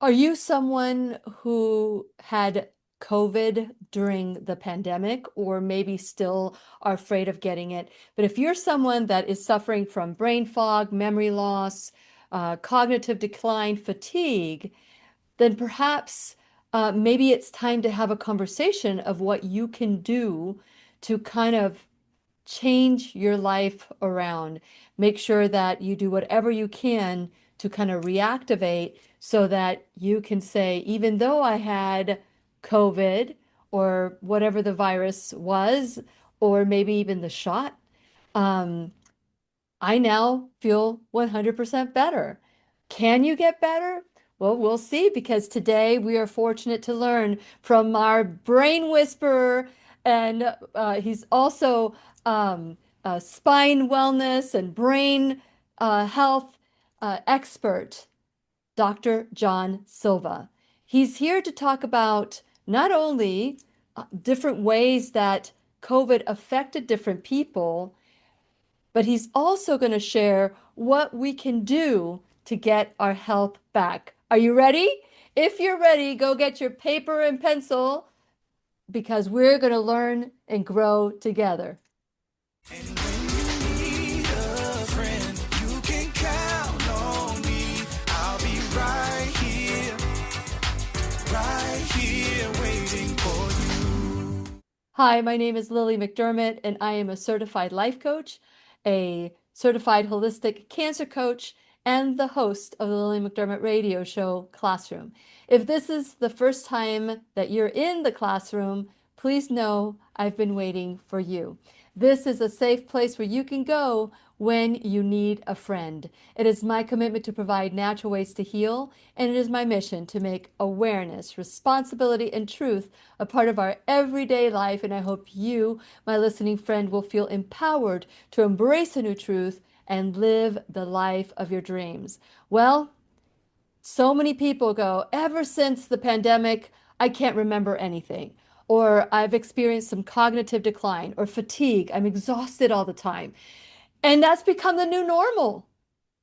Are you someone who had COVID during the pandemic, or maybe still are afraid of getting it? But if you're someone that is suffering from brain fog, memory loss, cognitive decline, fatigue, then perhaps maybe it's time to have a conversation of what you can do to kind of change your life around. Make sure that you do whatever you can to kind of reactivate so that you can say, even though I had COVID or whatever the virus was, or maybe even the shot, um, I now feel 100% better. Can you get better? Well, we'll see because today we are fortunate to learn from our brain whisperer, and he's also spine wellness and brain health expert, Dr. John Silva. He's here to talk about not only different ways that COVID affected different people, but he's also going to share what we can do to get our health back. Are you ready? If you're ready, go get your paper and pencil because we're going to learn and grow together. And when you need a friend, you can count on me. I'll be right here waiting for you. Hi, my name is Lily McDermott, and I am a certified life coach, a certified holistic cancer coach, and the host of the Lillian McDermott radio show, Classroom. If this is the first time that you're in the classroom, please know I've been waiting for you. This is a safe place where you can go when you need a friend. It is my commitment to provide natural ways to heal, and it is my mission to make awareness, responsibility, and truth a part of our everyday life. And I hope you, my listening friend, will feel empowered to embrace a new truth and live the life of your dreams. Well, so many people go, ever since the pandemic, I can't remember anything. Or I've experienced some cognitive decline or fatigue. I'm exhausted all the time. And that's become the new normal.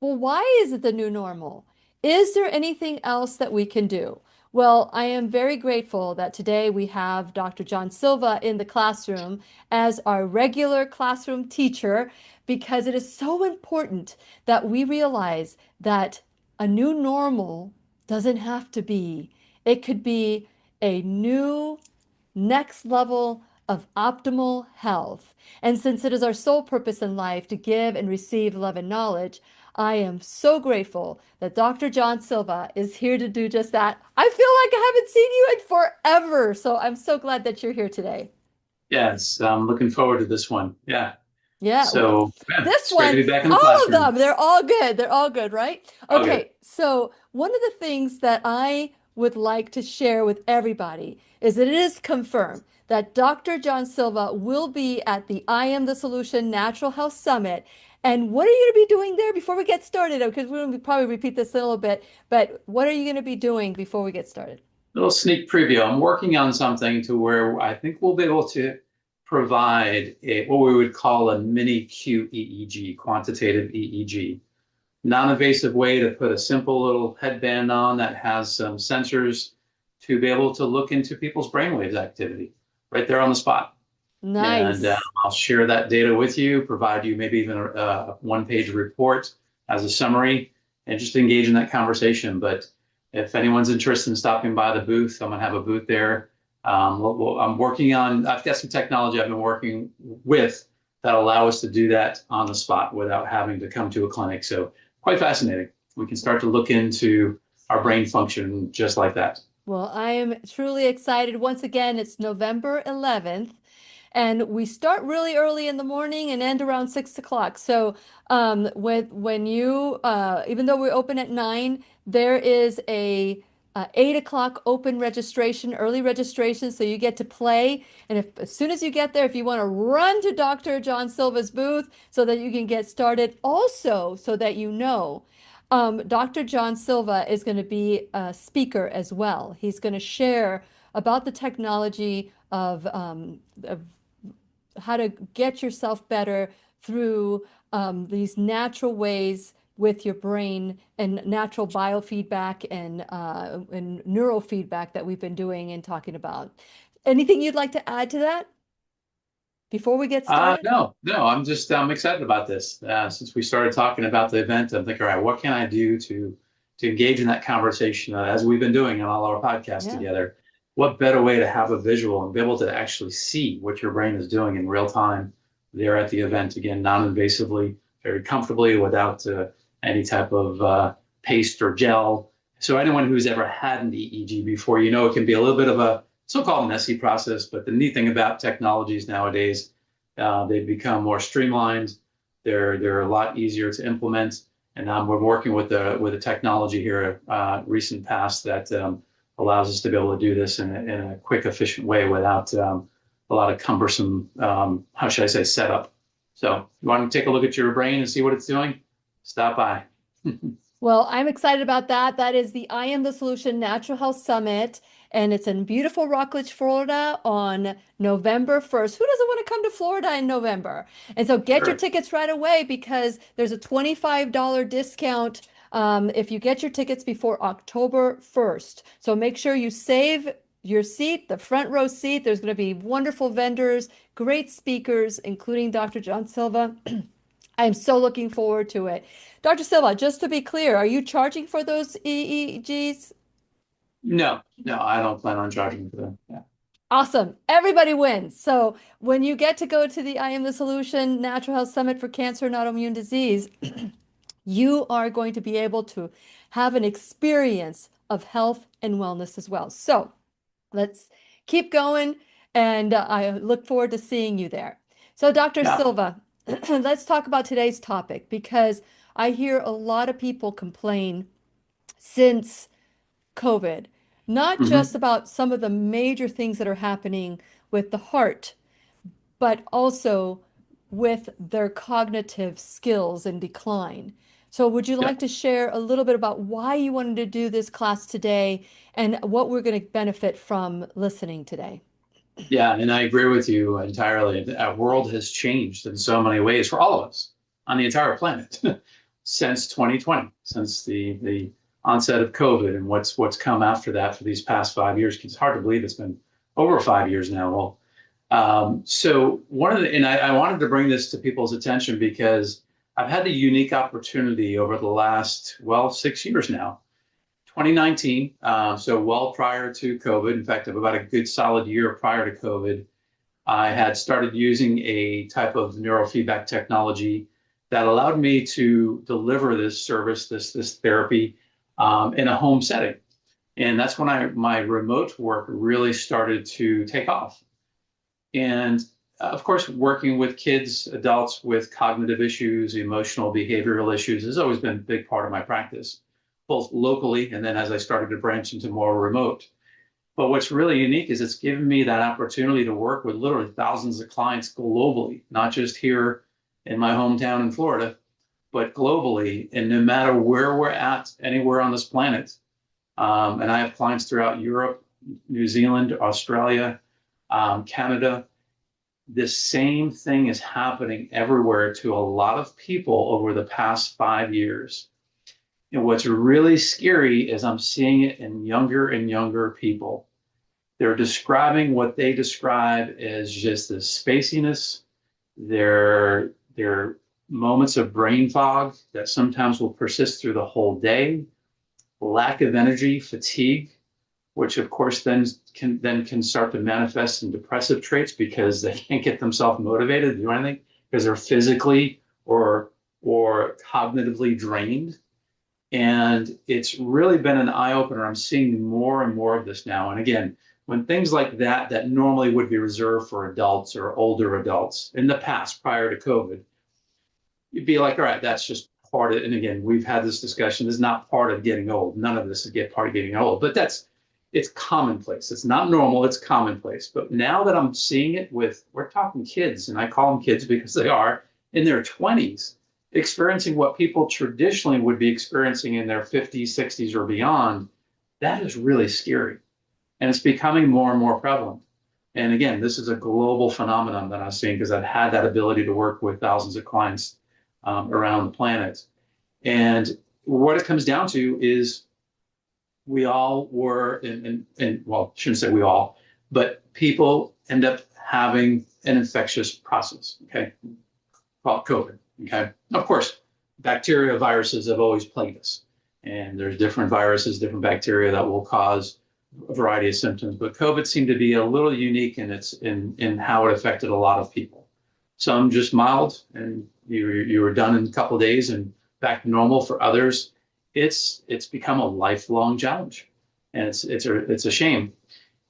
Well, why is it the new normal? Is there anything else that we can do? Well, I am very grateful that today we have Dr. John Silva in the classroom as our regular classroom teacher because it is so important that we realize that a new normal doesn't have to be. It could be a new next level of optimal health. And since it is our sole purpose in life to give and receive love and knowledge, I am so grateful that Dr. John Silva is here to do just that. I feel like I haven't seen you in forever, so I'm so glad that you're here today. Yes, I'm looking forward to this one. Yeah. Yeah, Yeah, this it's great to one, be back in the all of classroom. them, they're all good. They're all good, right? Oh, good. Okay, so one of the things that I would like to share with everybody is that it is confirmed that Dr. John Silva will be at the I Am the Solution Natural Health Summit. And what are you going to be doing there before we get started? Because we're going to probably repeat this a little bit, but what are you going to be doing before we get started? Little sneak preview. I'm working on something to where I think we'll be able to provide what we would call a mini QEEG, quantitative EEG, non-invasive way to put a simple little headband on that has some sensors to be able to look into people's brainwaves activity right there on the spot. And Nice. I'll share that data with you, provide you maybe even a one-page report as a summary, and just engage in that conversation. But if anyone's interested in stopping by the booth, I'm going to have a booth there. I'm working on, I've got some technology I've been working with that allow us to do that on the spot without having to come to a clinic. So quite fascinating. We can start to look into our brain function just like that. Well, I am truly excited. Once again, it's November 11th, and we start really early in the morning and end around 6 o'clock. So, when you, even though we open at 9, there is a 8 o'clock open registration, early registration, so you get to play. And if as soon as you get there, if you want to run to Dr. John Silva's booth so that you can get started, also so that you know. Dr. John Silva is going to be a speaker as well. He's going to share about the technology of how to get yourself better through these natural ways with your brain and natural biofeedback and neurofeedback that we've been doing and talking about. Anything you'd like to add to that before we get started? No, I'm excited about this. Since we started talking about the event, I'm thinking, all right, what can I do to engage in that conversation as we've been doing on all our podcasts Yeah. together? What better way to have a visual and be able to actually see what your brain is doing in real time there at the event, again, non-invasively, very comfortably, without any type of paste or gel. So anyone who's ever had an EEG before, you know it can be a little bit of a so-called messy process. But the neat thing about technologies nowadays, they've become more streamlined. They're a lot easier to implement. And we're working with a technology here, recent past, that allows us to be able to do this in a quick, efficient way without a lot of cumbersome, how should I say, setup. So you want to take a look at your brain and see what it's doing? Stop by. Well, I'm excited about that. That is the I Am the Solution Natural Health Summit, and it's in beautiful Rockledge, Florida on November 1st. Who doesn't want to come to Florida in November? And so get your Sure. tickets right away because there's a $25 discount if you get your tickets before October 1st. So make sure you save your seat, the front row seat. There's going to be wonderful vendors, great speakers, including Dr. John Silva. I'm so looking forward to it. Dr. Silva, just to be clear, are you charging for those EEGs? No, I don't plan on charging for them. Yeah. Awesome. Everybody wins. So when you get to go to the I Am the Solution Natural Health Summit for Cancer and Autoimmune Disease, you are going to be able to have an experience of health and wellness as well. So let's keep going, and I look forward to seeing you there. So, Dr. Yeah. Silva, let's talk about today's topic because I hear a lot of people complain since COVID, not Hmm. just about some of the major things that are happening with the heart, but also with their cognitive skills in decline. So, would you Yeah. like to share a little bit about why you wanted to do this class today and what we're going to benefit from listening today? Yeah, and I agree with you entirely. Our world has changed in so many ways for all of us on the entire planet since 2020, since the onset of COVID and what's come after that for these past 5 years. It's hard to believe it's been over 5 years now. Well, so I wanted to bring this to people's attention because I've had the unique opportunity over the last, well, 6 years now. 2019, so well prior to COVID. In fact, about a good solid year prior to COVID, I had started using a type of neurofeedback technology that allowed me to deliver this service, this therapy, in a home setting. And that's when my remote work really started to take off. And of course, working with kids, adults with cognitive issues, emotional, behavioral issues has always been a big part of my practice, both locally and then as I started to branch into more remote. But what's really unique is it's given me that opportunity to work with literally thousands of clients globally, not just here in my hometown in Florida, but globally. And no matter where we're at, anywhere on this planet, and I have clients throughout Europe, New Zealand, Australia, Canada. This same thing is happening everywhere to a lot of people over the past 5 years. And what's really scary is I'm seeing it in younger and younger people. They're describing what they describe as just this spaciness, their moments of brain fog that sometimes will persist through the whole day, lack of energy, fatigue, which of course then can start to manifest in depressive traits because they can't get themselves motivated to do anything because they're physically or cognitively drained. And it's really been an eye opener. I'm seeing more and more of this now. And again, when things like that normally would be reserved for adults or older adults in the past prior to COVID, you'd be like, all right, that's just part of it. And again, we've had this discussion. This is not part of getting old. None of this is part of getting old, but it's commonplace. It's not normal. It's commonplace. But now that I'm seeing it we're talking kids, and I call them kids because they are in their 20s, experiencing what people traditionally would be experiencing in their 50s, 60s, or beyond, that is really scary. And it's becoming more and more prevalent. And again, this is a global phenomenon that I'm seeing because I've had that ability to work with thousands of clients around the planet. And what it comes down to is we all were, and well, I shouldn't say we all, but people end up having an infectious process, okay, called COVID, okay? Of course, bacteria, viruses have always plagued us, and there's different viruses, different bacteria that will cause a variety of symptoms, but COVID seemed to be a little unique in how it affected a lot of people. Some just mild, and you were done in a couple of days and back to normal. For others, it's become a lifelong challenge, and it's a shame.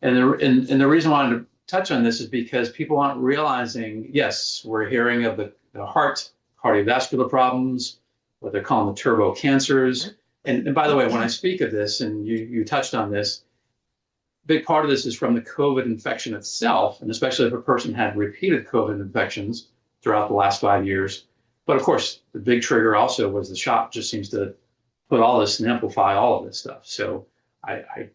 And the reason I wanted to touch on this is because people aren't realizing, yes, we're hearing of the heart, cardiovascular problems, what they're calling the turbo cancers. And by the way, when I speak of this, and you touched on this, a big part of this is from the COVID infection itself, and especially if a person had repeated COVID infections throughout the last 5 years. But of course, the big trigger also was the shot. Just seems to put all this and amplify all of this stuff. So I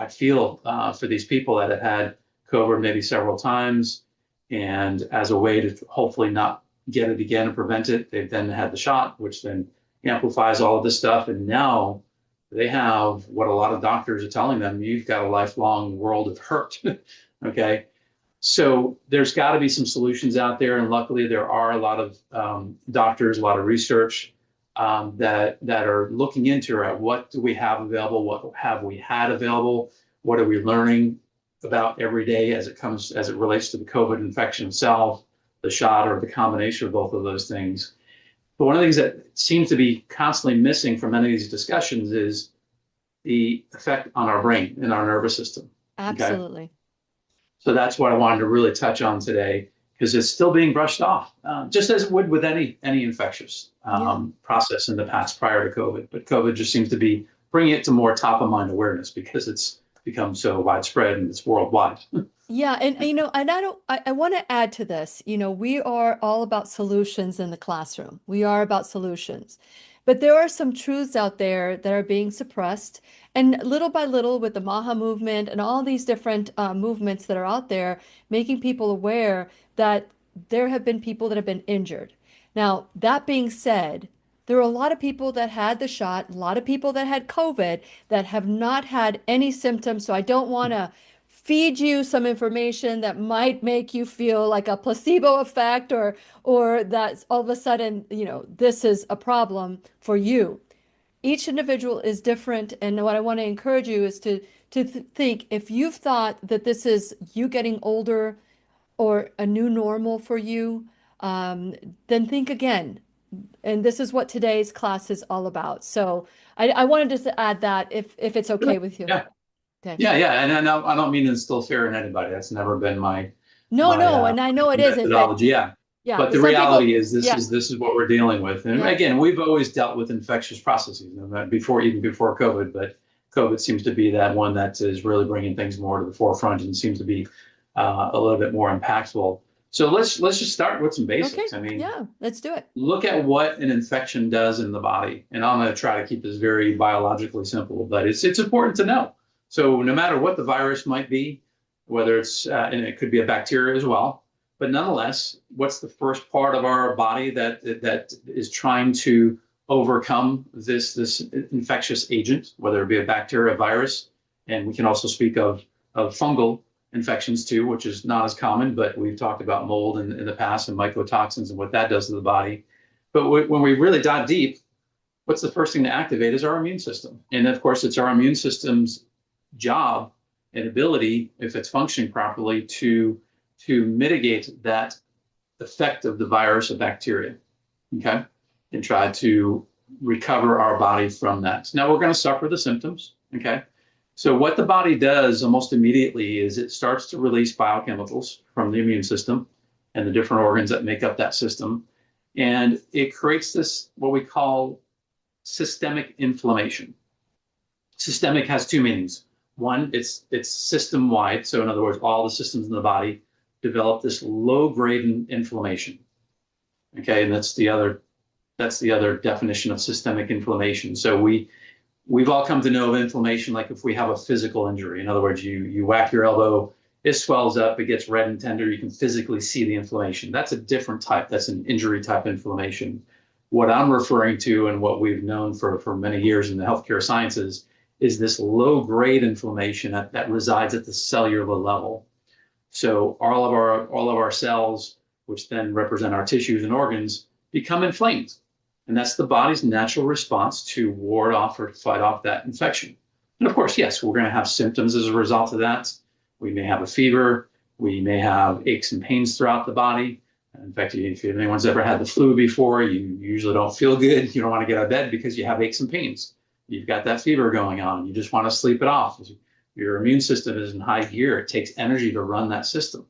feel for these people that have had COVID maybe several times, and as a way to hopefully not get it again and prevent it, they've then had the shot, which then amplifies all of this stuff. And now they have what a lot of doctors are telling them: you've got a lifelong world of hurt. Okay. So there's got to be some solutions out there. And luckily, there are a lot of doctors, a lot of research that are looking into what do we have available, what have we had available, what are we learning about every day as it relates to the COVID infection itself, the shot, or the combination of both of those things. But one of the things that seems to be constantly missing from many of these discussions is the effect on our brain and our nervous system. Absolutely. Okay? So that's what I wanted to really touch on today, because it's still being brushed off, just as it would with any infectious process in the past prior to COVID. But COVID just seems to be bringing it to more top of mind awareness because it's become so widespread and it's worldwide. Yeah, and I want to add to this. We are all about solutions in the classroom. We are about solutions. But there are some truths out there that are being suppressed. And little by little, with the MAHA movement and all these different movements that are out there, making people aware that there have been people that have been injured. Now, that being said, there are a lot of people that had the shot, a lot of people that had COVID that have not had any symptoms. So I don't want to feed you some information that might make you feel like a placebo effect, or that all of a sudden, this is a problem for you. Each individual is different, and what I want to encourage you is to think, if you've thought that this is you getting older or a new normal for you, then think again. And this is what today's class is all about. So I wanted to add that if it's okay with you. Yeah. Okay. Yeah. And I don't mean to instill fear in anybody. That's never been my No, and I know it isn't. methodology. Yeah. But the reality is this is what we're dealing with. And again, we've always dealt with infectious processes even before COVID, but COVID seems to be that one that is really bringing things more to the forefront and seems to be a little bit more impactful. So let's just start with some basics. Okay. Yeah, let's do it. Look at what an infection does in the body. And I'm going to try to keep this very biologically simple, but it's important to know. So no matter what the virus might be, whether it's, and it could be a bacteria as well, but nonetheless, what's the first part of our body that is trying to overcome this infectious agent, whether it be a bacteria, a virus, and we can also speak of fungal infections too, which is not as common, but we've talked about mold in the past and mycotoxins and what that does to the body. But when we really dive deep, what's the first thing to activate is our immune system. And of course, it's our immune system's job and ability, if it's functioning properly, to mitigate that effect of the virus or bacteria, okay, and try to recover our body from that. Now we're going to suffer the symptoms, okay? So what the body does almost immediately is it starts to release biochemicals from the immune system and the different organs that make up that system. And it creates this, what we call systemic inflammation. Systemic has two meanings. One, it's system-wide. So in other words, all the systems in the body develop this low-grade inflammation. Okay, and that's the other definition of systemic inflammation. So we've all come to know of inflammation like if we have a physical injury. In other words, you whack your elbow, it swells up, it gets red and tender, you can physically see the inflammation. That's a different type. That's an injury type inflammation. What I'm referring to and what we've known for many years in the healthcare sciences is this low-grade inflammation that resides at the cellular level. So all of our cells, which then represent our tissues and organs, become inflamed. And that's the body's natural response to ward off or fight off that infection. And of course, yes, we're going to have symptoms as a result of that. We may have a fever. We may have aches and pains throughout the body. In fact, if anyone's ever had the flu before, you usually don't feel good. You don't want to get out of bed because you have aches and pains. You've got that fever going on. You just want to sleep it off. Your immune system is in high gear. It takes energy to run that system.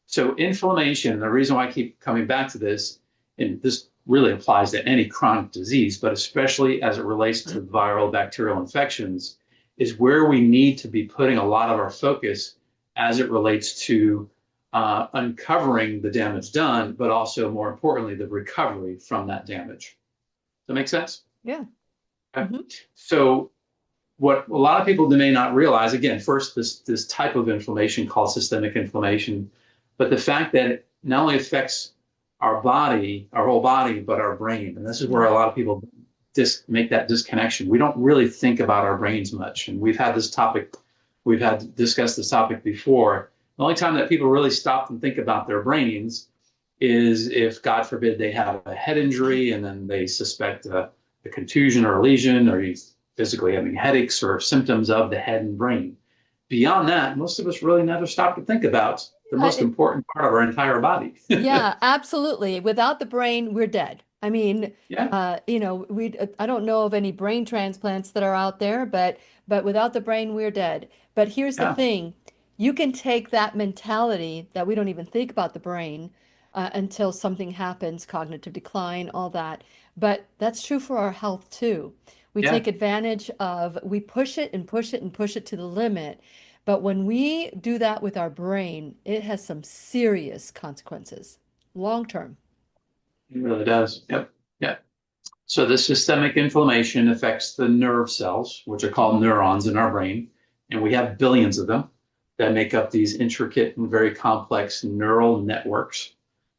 So inflammation, and the reason why I keep coming back to this, and this really applies to any chronic disease, but especially as it relates to viral bacterial infections, is where we need to be putting a lot of our focus as it relates to uncovering the damage done, but also more importantly, the recovery from that damage. Does that make sense? Yeah. Okay. Mm-hmm. So what a lot of people may not realize, again, first, this type of inflammation called systemic inflammation, but the fact that it not only affects our body, our whole body, but our brain. And this is where a lot of people make that disconnection. We don't really think about our brains much. And we've had discussed this topic before. The only time that people really stop and think about their brains is if, God forbid, they have a head injury and then they suspect a contusion or a lesion, or he's physically having headaches or symptoms of the head and brain. Beyond that, most of us really never stop to think about the most important part of our entire body. Yeah, absolutely. Without the brain, we're dead. I mean, Yeah. I don't know of any brain transplants that are out there, but without the brain, we're dead. But here's the thing. You can take that mentality that we don't even think about the brain until something happens, cognitive decline, all that. But that's true for our health too. We take advantage of, we push it and push it and push it to the limit. But when we do that with our brain, it has some serious consequences, long term. It really does. Yep. Yeah. So the systemic inflammation affects the nerve cells, which are called neurons in our brain. And we have billions of them that make up these intricate and very complex neural networks.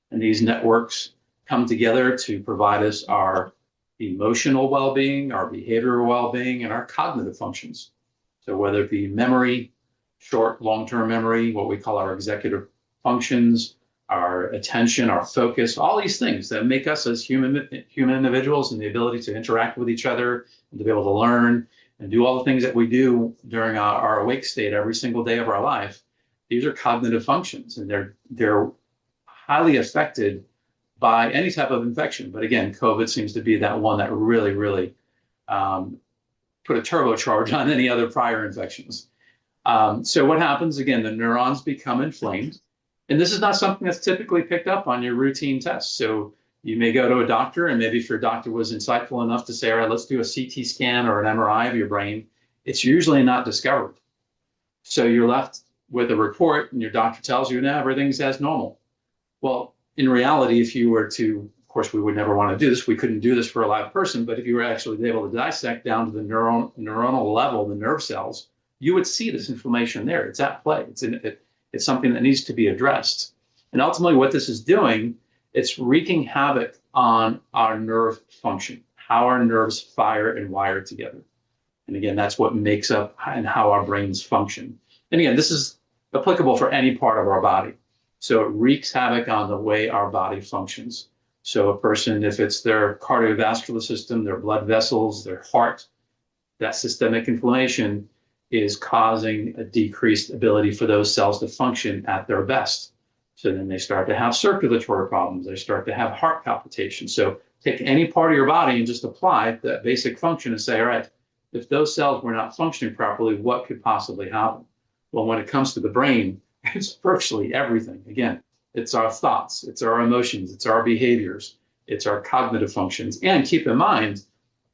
And these networks come together to provide us our emotional well-being, our behavioral well-being, and our cognitive functions. So whether it be memory, short, long-term memory, what we call our executive functions, our attention, our focus, all these things that make us as human individuals and the ability to interact with each other and to be able to learn and do all the things that we do during our awake state every single day of our life. These are cognitive functions, and they're highly affected by any type of infection. But again, COVID seems to be that one that really, really put a turbocharge on any other prior infections. So what happens, again, the neurons become inflamed. And this is not something that's typically picked up on your routine tests. So you may go to a doctor, and maybe if your doctor was insightful enough to say, all right, let's do a CT scan or an MRI of your brain, it's usually not discovered. So you're left with a report, and your doctor tells you, no, everything's as normal. Well, in reality, if you were to, of course, we would never want to do this. We couldn't do this for a live person. But if you were actually able to dissect down to the neuronal level, the nerve cells, you would see this inflammation there. It's at play. It's something that needs to be addressed. And ultimately, what this is doing, it's wreaking havoc on our nerve function, how our nerves fire and wire together. And again, that's what makes up and how our brains function. And again, this is applicable for any part of our body. So it wreaks havoc on the way our body functions. So a person, if it's their cardiovascular system, their blood vessels, their heart, that systemic inflammation is causing a decreased ability for those cells to function at their best. So then they start to have circulatory problems. They start to have heart palpitations. So take any part of your body and just apply that basic function and say, all right, if those cells were not functioning properly, what could possibly happen? Well, when it comes to the brain, it's virtually everything. Again, it's our thoughts, it's our emotions, it's our behaviors, it's our cognitive functions. And keep in mind,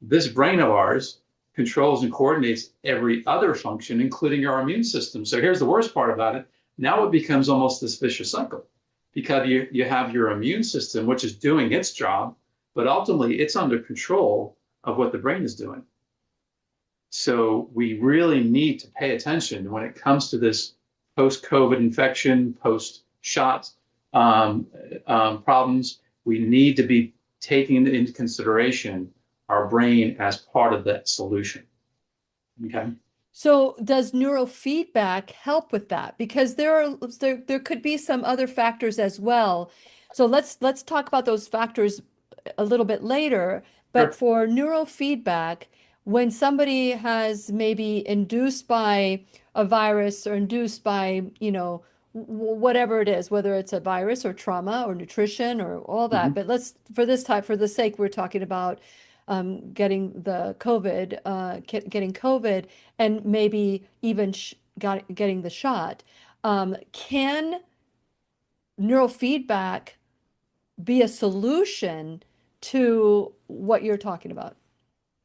this brain of ours controls and coordinates every other function, including our immune system. So here's the worst part about it. Now it becomes almost this vicious cycle, because you have your immune system, which is doing its job, but ultimately it's under control of what the brain is doing. So we really need to pay attention when it comes to this post-COVID infection, post-shot problems. We need to be taking into consideration our brain as part of that solution. Okay. So does neurofeedback help with that? Because there could be some other factors as well. So let's talk about those factors a little bit later. But Sure. for neurofeedback, when somebody has maybe induced by a virus or induced by, whatever it is, whether it's a virus or trauma or nutrition or all that. Mhm. But let's, for this type, for the sake, we're talking about getting the COVID, getting COVID, and maybe even getting the shot. Can neurofeedback be a solution to what you're talking about?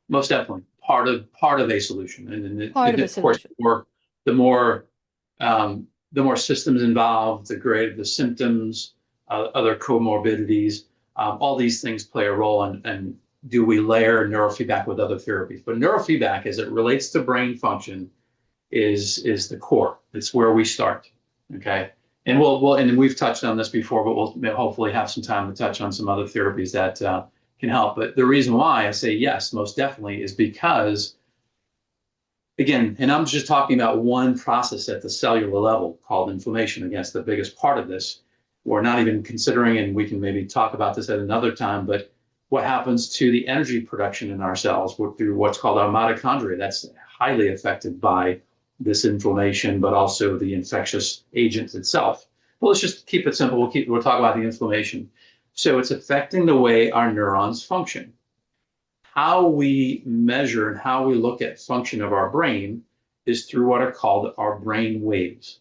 Most definitely part of a solution, and Part of a of course, solution. the more the more systems involved, the greater the symptoms, other comorbidities. All these things play a role, and do we layer neurofeedback with other therapies? But neurofeedback, as it relates to brain function, is the core. It's where we start. Okay. And and we've touched on this before, but we'll hopefully have some time to touch on some other therapies that can help. But the reason why I say yes, most definitely, is because, again, and I'm just talking about one process at the cellular level called inflammation. Again, it's the biggest part of this. We're not even considering, and we can maybe talk about this at another time, but what happens to the energy production in our cells through what's called our mitochondria. That's highly affected by this inflammation, but also the infectious agent itself. Well, let's just keep it simple. We'll talk about the inflammation. So it's affecting the way our neurons function. How we measure and how we look at function of our brain is through what are called our brain waves.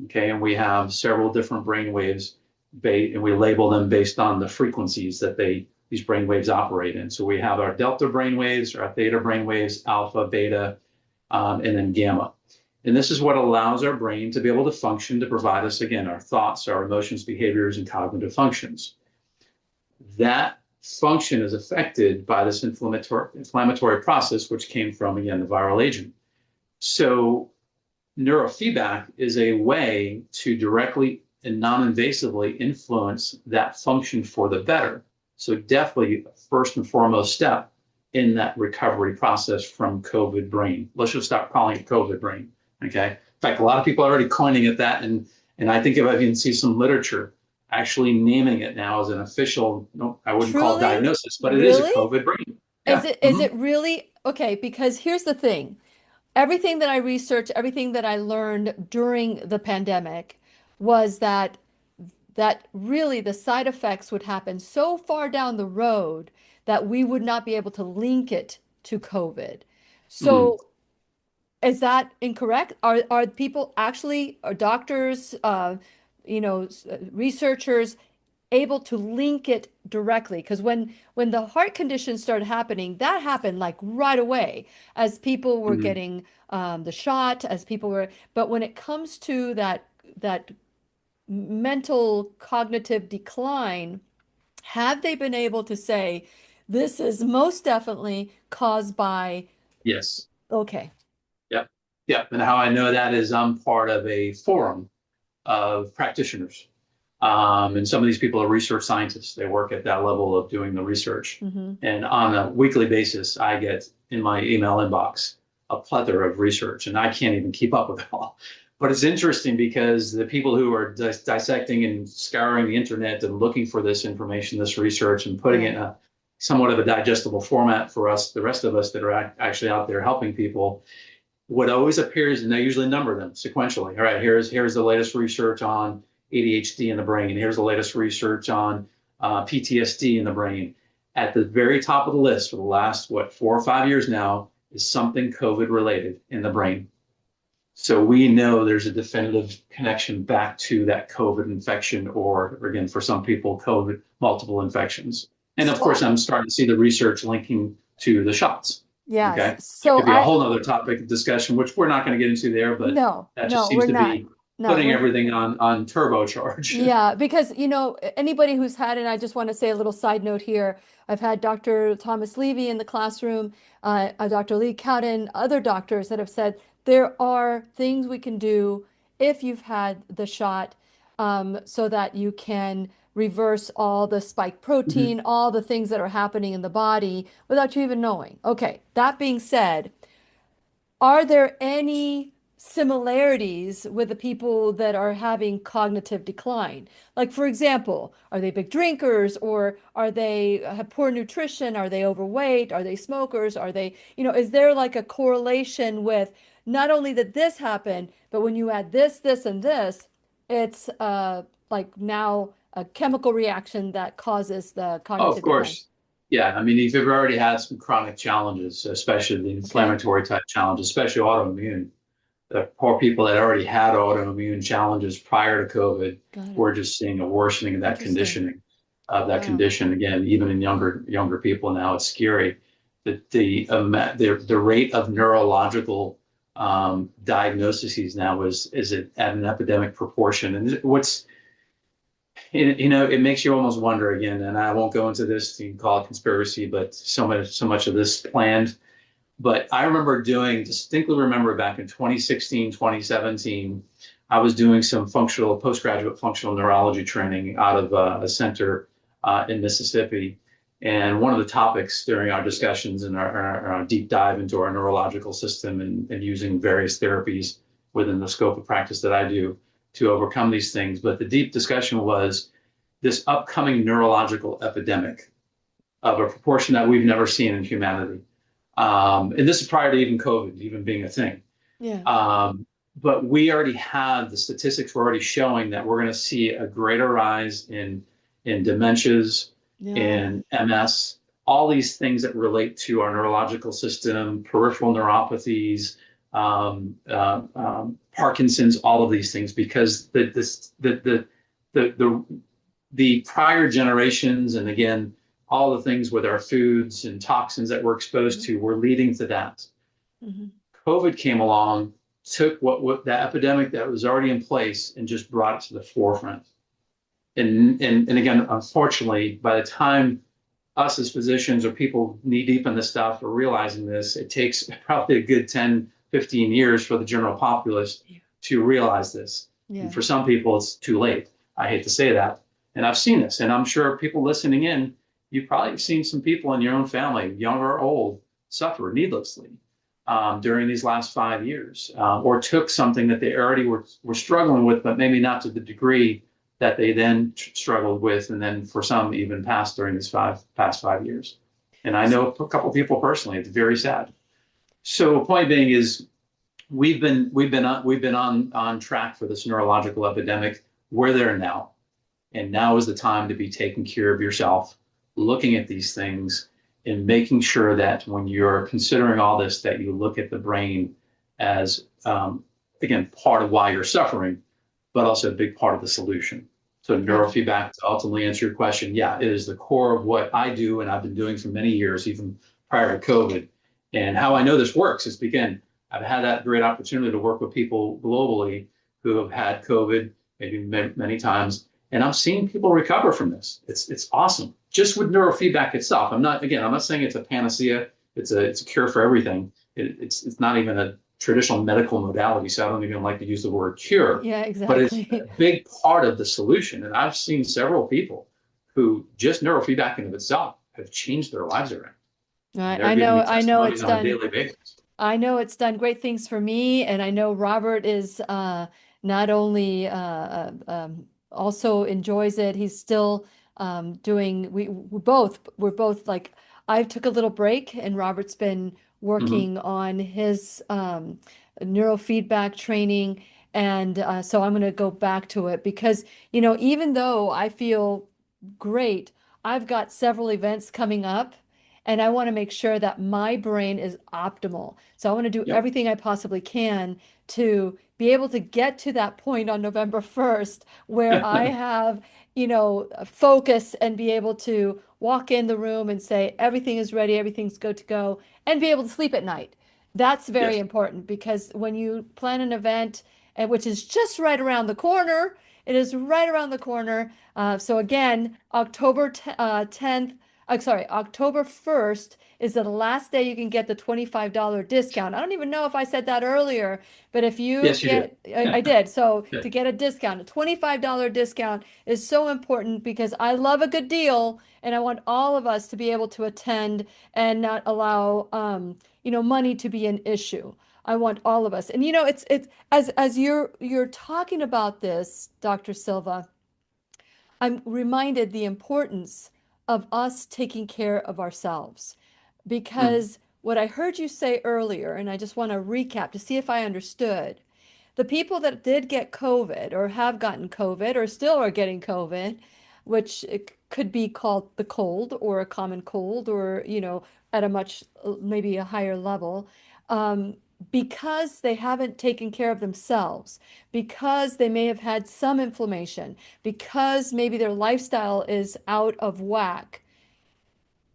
Okay, and we have several different brain waves, and we label them based on the frequencies that these brain waves operate in. So we have our delta brain waves, our theta brain waves, alpha, beta, and then gamma. And this is what allows our brain to be able to function, to provide us, again, our thoughts, our emotions, behaviors, and cognitive functions. That function is affected by this inflammatory process, which came from, again, the viral agent. So neurofeedback is a way to directly and non-invasively influence that function for the better. So definitely, first and foremost step in that recovery process from COVID brain. Let's just stop calling it COVID brain. Okay. In fact, a lot of people are already coining it that, and I think if I even see some literature actually naming it now as an official, no, I wouldn't call it Truly? diagnosis, but it is a Really? COVID brain. Is Yeah. it is it really? Okay, because here's the thing. Everything that I researched, everything that I learned during the pandemic was that really the side effects would happen so far down the road that we would not be able to link it to COVID. Mhm. So is that incorrect? Are people actually, are doctors, researchers able to link it directly? Because when the heart conditions started happening, that happened like right away as people were Mhm. getting the shot, as people were. But when it comes to that mental cognitive decline, have they been able to say this is most definitely caused by? Yes. Okay. Yep. Yep. And how I know that is I'm part of a forum of practitioners. And some of these people are research scientists. They work at that level of doing the research. Hmm. And on a weekly basis, I get in my email inbox a plethora of research, and I can't even keep up with it all. But it's interesting because the people who are dissecting and scouring the internet and looking for this information, this research, and putting it Yeah. in a somewhat of a digestible format for us, the rest of us that are actually out there helping people, what always appears, and they usually number them sequentially. All right, here's the latest research on ADHD in the brain. Here's the latest research on PTSD in the brain. At the very top of the list for the last, 4 or 5 years now, is something COVID related in the brain. So we know there's a definitive connection back to that COVID infection, or again, for some people, COVID multiple infections. And of course, So I'm starting to see the research linking to the shots. yes. Okay. That So could be a I whole other topic of discussion, which we're not going to get into there, but no, that just no, seems we're to not. be No, putting we're everything on turbocharge. yeah, because anybody who's had, and I just want to say a little side note here. I've had Dr. Thomas Levy in the classroom, Dr. Lee Cowden, other doctors that have said there are things we can do if you've had the shot, so that you can reverse all the spike Mhm. protein, all the things that are happening in the body without you even knowing. Okay, that being said, are there any similarities with the people that are having cognitive decline? Like, for example, are they big drinkers, or are they have poor nutrition? Are they overweight? Are they smokers? Are they, is there like a correlation with not only that this happened, but when you add this, this, and this, it's like now a chemical reaction that causes the Oh, of cognitive decline. course. Yeah. I mean, if you've already had some chronic challenges, especially the Okay, inflammatory type challenges, especially autoimmune, the poor people that already had autoimmune challenges prior to COVID, got it. we're just seeing a worsening of that Interesting. conditioning of that Wow. condition. Again, even in younger people now, it's scary. The rate of neurological diagnoses now is at an epidemic proportion. And it makes you almost wonder again, and I won't go into this, you can call it conspiracy, but so much of this planned. But I distinctly remember back in 2016, 2017, I was doing some postgraduate functional neurology training out of a center in Mississippi. And one of the topics during our discussions and our deep dive into our neurological system and using various therapies within the scope of practice that I do to overcome these things. But the deep discussion was this upcoming neurological epidemic of a proportion that we've never seen in humanity. And this is prior to even COVID even being a thing. Yeah. But we already have the statistics were already showing that we're going to see a greater rise in dementias, Yeah. in MS, all these things that relate to our neurological system, peripheral neuropathies, Parkinson's, all of these things, because the the prior generations, and again, all the things with our foods and toxins that we're exposed to were leading to that. Hmm. COVID came along, took what the epidemic that was already in place and just brought it to the forefront. And again, unfortunately, by the time us as physicians or people knee deep in this stuff are realizing this, it takes probably a good 10, 15 years for the general populace Yeah. to realize this. And Yeah. for some people, it's too late. I hate to say that. And I've seen this, and I'm sure people listening in, you've probably seen some people in your own family, young or old, suffer needlessly during these last 5 years, or took something that they already were struggling with, but maybe not to the degree that they then struggled with, and then for some even passed during these past 5 years. And I know a couple of people personally. It's very sad. So, point being is, we've been on track for this neurological epidemic. We're there now, and now is the time to be taking care of yourself, looking at these things, and making sure that when you're considering all this, that you look at the brain as again part of why you're suffering, but also a big part of the solution. So Got it. neurofeedback, to ultimately answer your question, yeah, it is the core of what I do and I've been doing for many years, even prior to COVID. And how I know this works is, again, I've had that great opportunity to work with people globally who have had COVID maybe many times, and I'm seeing people recover from this. It's awesome. Just with neurofeedback itself. I'm not saying it's a panacea. It's a cure for everything. It's not even a traditional medical modality, so I don't even like to use the word cure, Yeah, but it's a exactly. big part of the solution. And I've seen several people who just neurofeedback in of itself have changed their lives around. And they're I giving know, me I know testimonies it's on a done. daily basis. I know it's done great things for me, and I know Robert is not only also enjoys it. He's still doing. We're both like I took a little break, and Robert's been Mm-hmm. working on his neurofeedback training, and so I'm going to go back to it because even though I feel great, I've got several events coming up. And I want to make sure that my brain is optimal. So I want to do Yep. everything I possibly can to be able to get to that point on November 1st where I have, focus and be able to walk in the room and say, everything is ready, everything's good to go, and be able to sleep at night. That's very Yes. important because when you plan an event, which is just right around the corner, it is right around the corner. So again, October 10th, sorry, October 1st is the last day you can get the $25 discount. I don't even know if I said that earlier, but if you Yes, you did. get, Yeah, I did. So to good. get a discount, a $25 discount is so important because I love a good deal and I want all of us to be able to attend and not allow, money to be an issue. I want all of us. And it's as you're talking about this, Dr. Silva, I'm reminded the importance of us taking care of ourselves Mm. because what I heard you say earlier, and I just want to recap to see if I understood. The people that did get COVID or have gotten COVID or still are getting COVID, which it could be called the cold or a common cold or, at a much, maybe a higher level, um, because they haven't taken care of themselves, because they may have had some inflammation, because maybe their lifestyle is out of whack.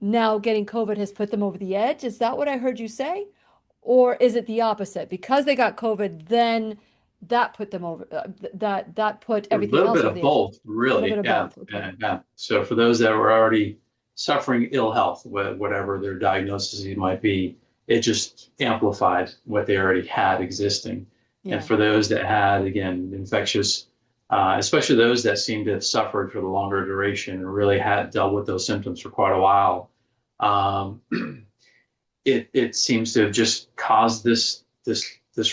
Now getting COVID has put them over the edge. Is that what I heard you say? Or is it the opposite? Because they got COVID, then that put them over, that put A everything little else bit over of the edge. both, A little bit really. of Yeah. both. Okay. Yeah. So for those that were already suffering ill health, whatever their diagnosis might be, it just amplified what they already had existing. And Yeah. for those that had, again, infectious, especially those that seem to have suffered for the longer duration and really had dealt with those symptoms for quite a while, um, it seems to have just caused this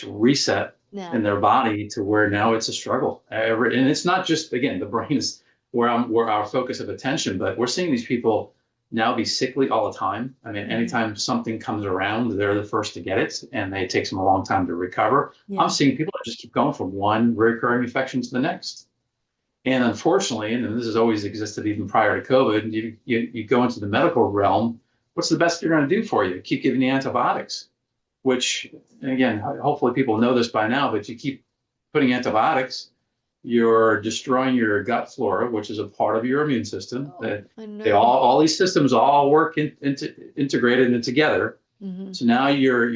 reset Yeah. in their body to where now it's a struggle. And it's not just, again, the brain is where our focus of attention, but we're seeing these people now be sickly all the time. I mean, Hmm. anytime something comes around, they're the first to get it, and it takes them a long time to recover. I'm Yeah. seeing people that just keep going from one recurring infection to the next. And unfortunately, and this has always existed even prior to COVID, you go into the medical realm, what's the best they're going to do for you? Keep giving you antibiotics, which, again, hopefully people know this by now, but you keep putting antibiotics, you're destroying your gut flora, which is a part of your immune system. Oh, That I they know. all these systems all work integrated and together. Hmm. So now you're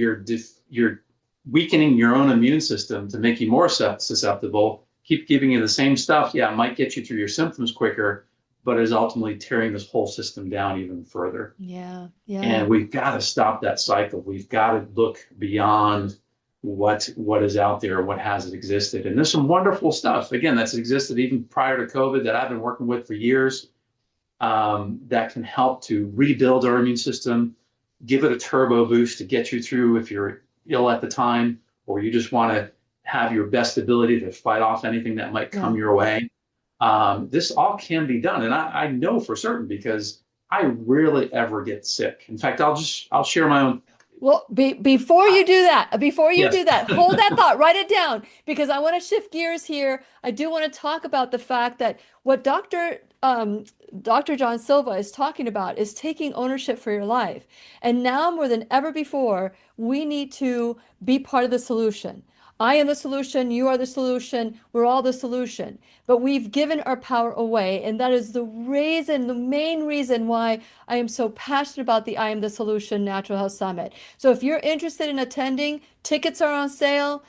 weakening your own immune system to make you more susceptible. Keep giving you the same stuff. Yeah, it might get you through your symptoms quicker, but is ultimately tearing this whole system down even further. Yeah. Yeah. And we've got to stop that cycle. We've got to look beyond what is out there, what has existed. And there's some wonderful stuff, again, that's existed even prior to COVID that I've been working with for years, that can help to rebuild our immune system, give it a turbo boost to get you through if you're ill at the time, or you just want to have your best ability to fight off anything that might come Yeah. your way. This all can be done. And I know for certain because I rarely ever get sick. In fact, I'll share my own. Well, before you Yes. do that, hold that thought, write it down, because I want to shift gears here. I do want to talk about the fact that what Dr. John Silva is talking about is taking ownership for your life. And now more than ever before, we need to be part of the solution. I am the solution, you are the solution, we're all the solution. But we've given our power away, and that is the main reason why I am so passionate about the I Am the Solution Natural Health Summit. So if you're interested in attending, tickets are on sale.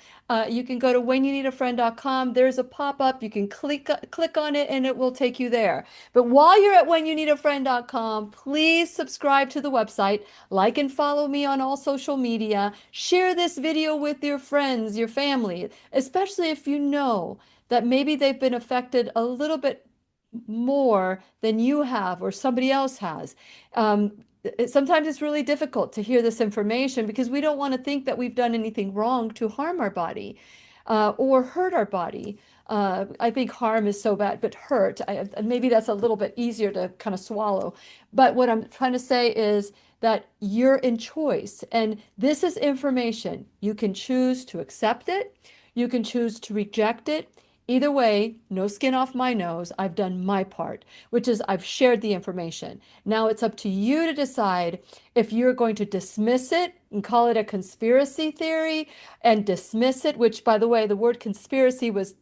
You can go to whenyouneedafriend.com. There's a pop-up. You can click on it and it will take you there. But while you're at whenyouneedafriend.com, please subscribe to the website, like and follow me on all social media, share this video with your friends, your family, especially if you know that maybe they've been affected a little bit more than you have or somebody else has. Sometimes it's really difficult to hear this information because we don't want to think that we've done anything wrong to harm our body or hurt our body. I think harm is so bad, but hurt, maybe that's a little bit easier to kind of swallow. But what I'm trying to say is that you're in choice, and this is information. You can choose to accept it, you can choose to reject it. Either way, no skin off my nose. I've done my part, which is I've shared the information. Now it's up to you to decide if you're going to dismiss it and call it a conspiracy theory and dismiss it, which, by the way, the word conspiracy was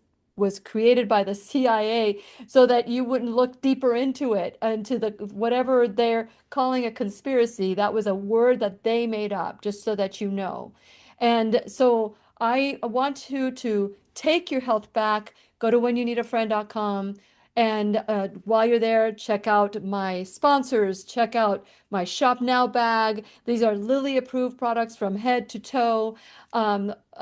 created by the CIA so that you wouldn't look deeper into it, into the whatever they're calling a conspiracy. That was a word that they made up, just so that you know. And so I want you to take your health back. Go to whenyouneedafriend.com And while you're there, check out my sponsors, check out my Shop Now bag. These are Lilly approved products from head to toe.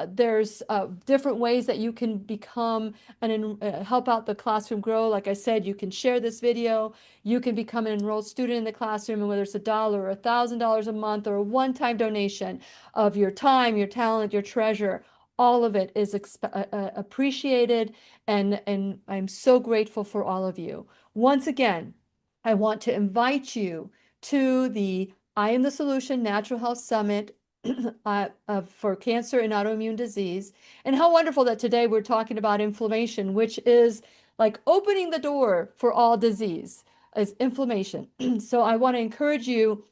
There's different ways that you can become and help out the classroom grow. Like I said, you can share this video. You can become an enrolled student in the classroom, and whether it's $1 or $1,000 a month or a one-time donation of your time, your talent, your treasure, all of it is appreciated, and I'm so grateful for all of you. Once again, I want to invite you to the I Am the Solution Natural Health Summit for cancer and autoimmune disease. And how wonderful that today we're talking about inflammation, which is like opening the door for all disease, is inflammation. So I want to encourage you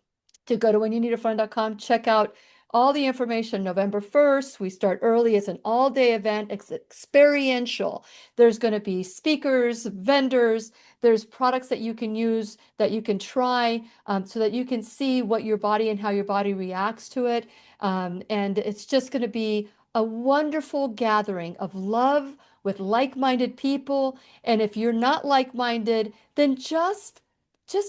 to go to whenyouneedafriend.com, check out all the information. November 1st, we start early. It's an all-day event. It's experiential. There's going to be speakers, vendors. There's products that you can use, that you can try, so that you can see what your body and how your body reacts to it. And it's just going to be a wonderful gathering of love with like-minded people. And if you're not like-minded, then just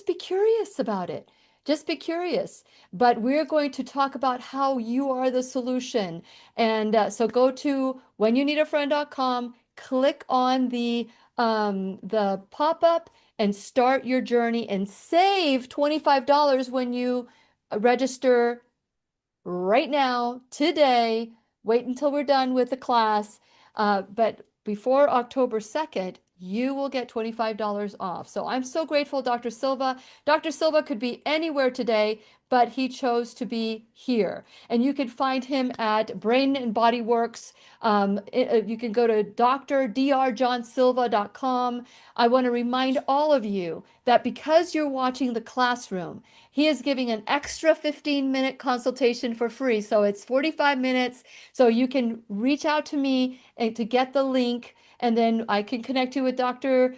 be curious about it. Just be curious. But we're going to talk about how you are the solution. And so go to whenyouneedafriend.com, click on the pop-up, and start your journey and save $25 when you register right now, today. Wait until we're done with the class. But before October 2nd, you will get $25 off. So I'm so grateful, Dr. Silva. Dr. Silva could be anywhere today, but he chose to be here. And you can find him at Brain and Body Works. You can go to drdrjohnsilva.com. I want to remind all of you that because you're watching the classroom, he is giving an extra 15-minute consultation for free. So it's 45 minutes. So you can reach out to me and to get the link, and then I can connect you with Dr.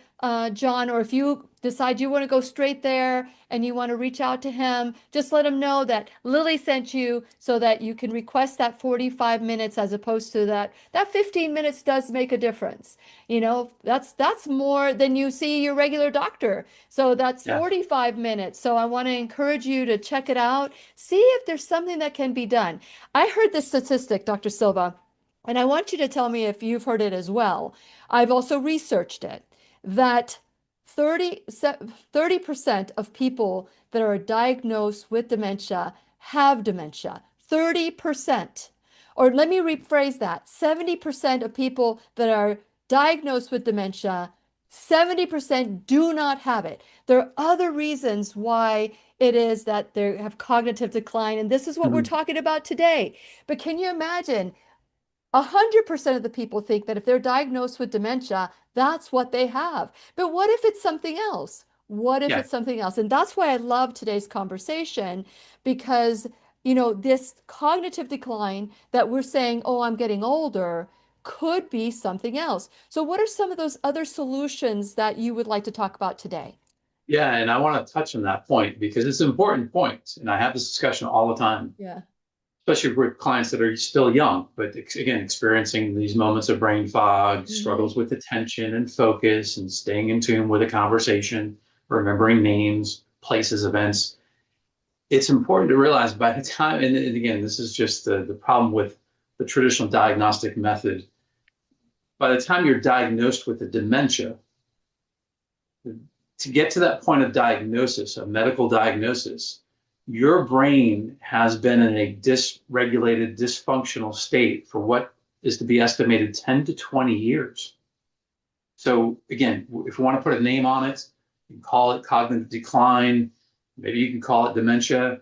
John, or if you decide you want to go straight there and you want to reach out to him, just let him know that Lily sent you, so that you can request that 45 minutes as opposed to that 15 minutes does make a difference. You know, that's more than you see your regular doctor. So that's 45 minutes. So I want to encourage you to check it out. See if there's something that can be done. I heard this statistic, Dr. Silva, and I want you to tell me if you've heard it as well. I've also researched it, that 30% of people that are diagnosed with dementia have dementia. 30%. Or let me rephrase that. 70% of people that are diagnosed with dementia, 70% do not have it. There are other reasons why it is that they have cognitive decline, and this is what we're talking about today. But can you imagine? 100% of the people think that if they're diagnosed with dementia, that's what they have. But what if it's something else? What if it's something else? And that's why I love today's conversation, because, you know, this cognitive decline that we're saying, oh, I'm getting older, could be something else. So what are some of those other solutions that you would like to talk about today? Yeah, and I want to touch on that point because it's an important point, and I have this discussion all the time. Yeah. Especially with clients that are still young, but again, experiencing these moments of brain fog, struggles with attention and focus and staying in tune with a conversation, remembering names, places, events. It's important to realize by the time, and again, this is just the problem with the traditional diagnostic method. By the time you're diagnosed with a dementia, to get to that point of diagnosis, a medical diagnosis, your brain has been in a dysregulated, dysfunctional state for what is to be estimated 10 to 20 years. So again, if you want to put a name on it, you can call it cognitive decline. Maybe you can call it dementia.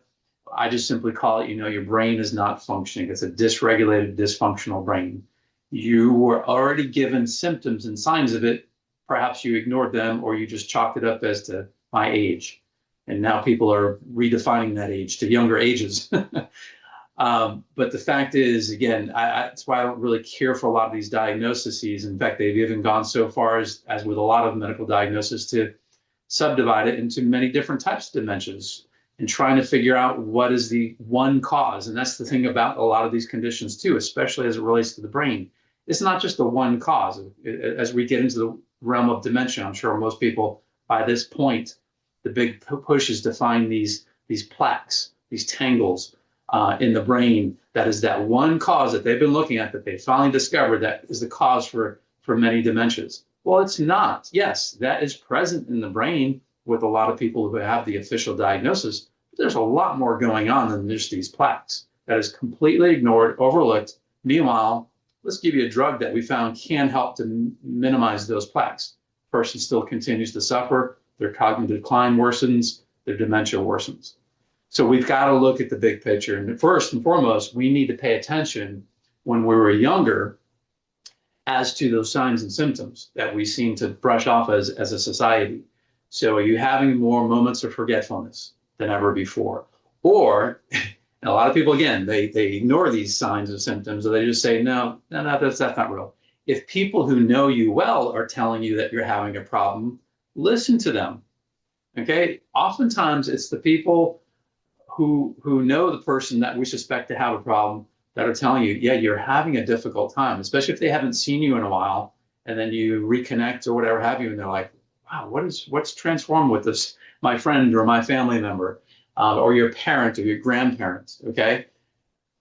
I just simply call it, you know, your brain is not functioning. It's a dysregulated, dysfunctional brain. You were already given symptoms and signs of it. Perhaps you ignored them, or you just chalked it up as to my age. And now people are redefining that age to younger ages. But the fact is, again, that's why I don't really care for a lot of these diagnoses. In fact, they've even gone so far as with a lot of medical diagnoses to subdivide it into many different types of dementias and trying to figure out what is the one cause. And that's the thing about a lot of these conditions too, especially as it relates to the brain. It's not just the one cause. As we get into realm of dementia. I'm sure most people by this point, the big push is to find these plaques, these tangles in the brain. That is that one cause that they've been looking at, that they finally discovered that is the cause for many dementias. Well, it's not. Yes, that is present in the brain with a lot of people who have the official diagnosis. But there's a lot more going on than just these plaques. That is completely ignored, overlooked. Meanwhile, let's give you a drug that we found can help to minimize those plaques. The person still continues to suffer, their cognitive decline worsens, their dementia worsens. So we've got to look at the big picture. And first and foremost, we need to pay attention when we were younger as to those signs and symptoms that we seem to brush off as a society. So are you having more moments of forgetfulness than ever before? Or, and a lot of people, again, they ignore these signs and symptoms, or they just say, no, that's not real. If people who know you well are telling you that you're having a problem, listen to them, okay? Oftentimes, it's the people who know the person that we suspect to have a problem that are telling you, yeah, you're having a difficult time, especially if they haven't seen you in a while, and then you reconnect or whatever have you, and they're like, wow, what's transformed with this, my friend or my family member, or your parent or your grandparent, okay?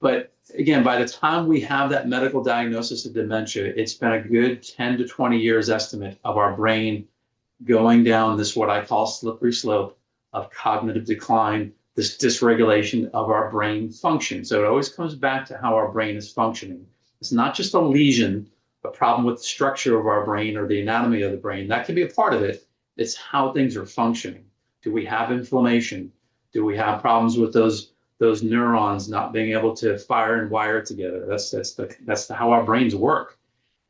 But again, by the time we have that medical diagnosis of dementia, it's been a good 10 to 20 years estimate of our brain going down this, what I call slippery slope of cognitive decline, this dysregulation of our brain function. So it always comes back to how our brain is functioning. It's not just a lesion, a problem with the structure of our brain or the anatomy of the brain. That can be a part of it. It's how things are functioning. Do we have inflammation? Do we have problems with those neurons not being able to fire and wire together? That's how our brains work.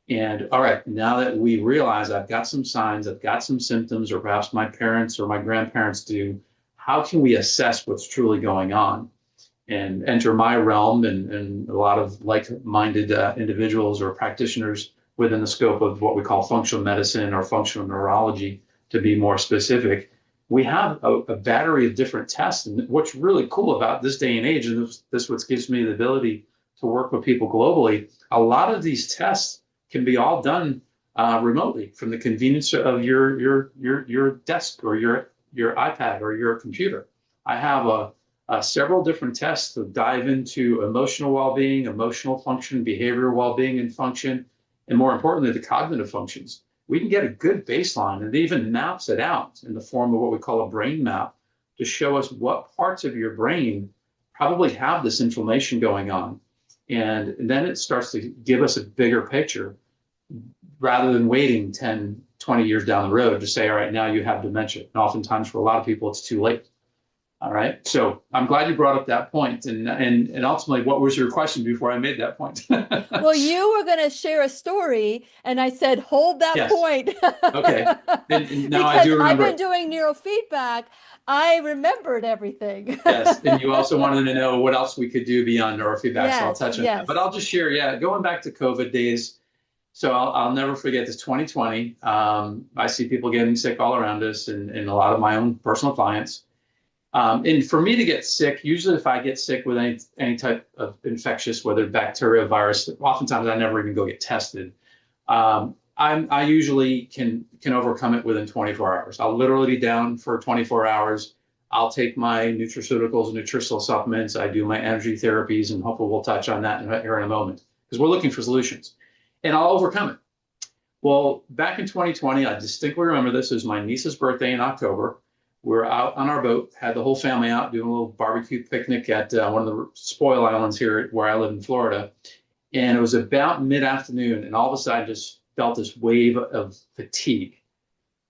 And all right, now that we realize I've got some signs, I've got some symptoms, or perhaps my parents or my grandparents do, how can we assess what's truly going on? And enter my realm and a lot of like-minded individuals or practitioners within the scope of what we call functional medicine or functional neurology, to be more specific. We have a battery of different tests. And what's really cool about this day and age, and this what gives me the ability to work with people globally, a lot of these tests can be all done remotely from the convenience of your desk or your iPad or your computer. I have several different tests to dive into emotional well-being, emotional function, behavioral well-being and function, and more importantly, the cognitive functions. We can get a good baseline, and it even maps it out in the form of what we call a brain map to show us what parts of your brain probably have this inflammation going on. And then it starts to give us a bigger picture rather than waiting 10, 20 years down the road to say, all right, now you have dementia. And oftentimes for a lot of people, it's too late. All right. So I'm glad you brought up that point. And ultimately, what was your question before I made that point? Well, you were going to share a story, and I said, hold that Yes. point. Okay. And now because I do remember. I've been doing neurofeedback. I remembered everything. Yes. And you also wanted to know what else we could do beyond neurofeedback. Yes, so I'll touch on yes. that. But I'll just share, going back to COVID days. So I'll never forget this 2020. I see people getting sick all around us and a lot of my own personal clients. And for me to get sick, usually if I get sick with any type of infectious, whether bacteria, virus, oftentimes I never even go get tested. I usually can overcome it within 24 hours. I'll literally be down for 24 hours. I'll take my nutraceuticals and nutritional supplements. I do my energy therapies, and hopefully we'll touch on that here in a moment, because we're looking for solutions. And I'll overcome it. Well, back in 2020, I distinctly remember this. It was my niece's birthday in October. We're out on our boat, had the whole family out doing a little barbecue picnic at one of the spoil islands here where I live in Florida. And it was about mid-afternoon, and all of a sudden I just felt this wave of fatigue.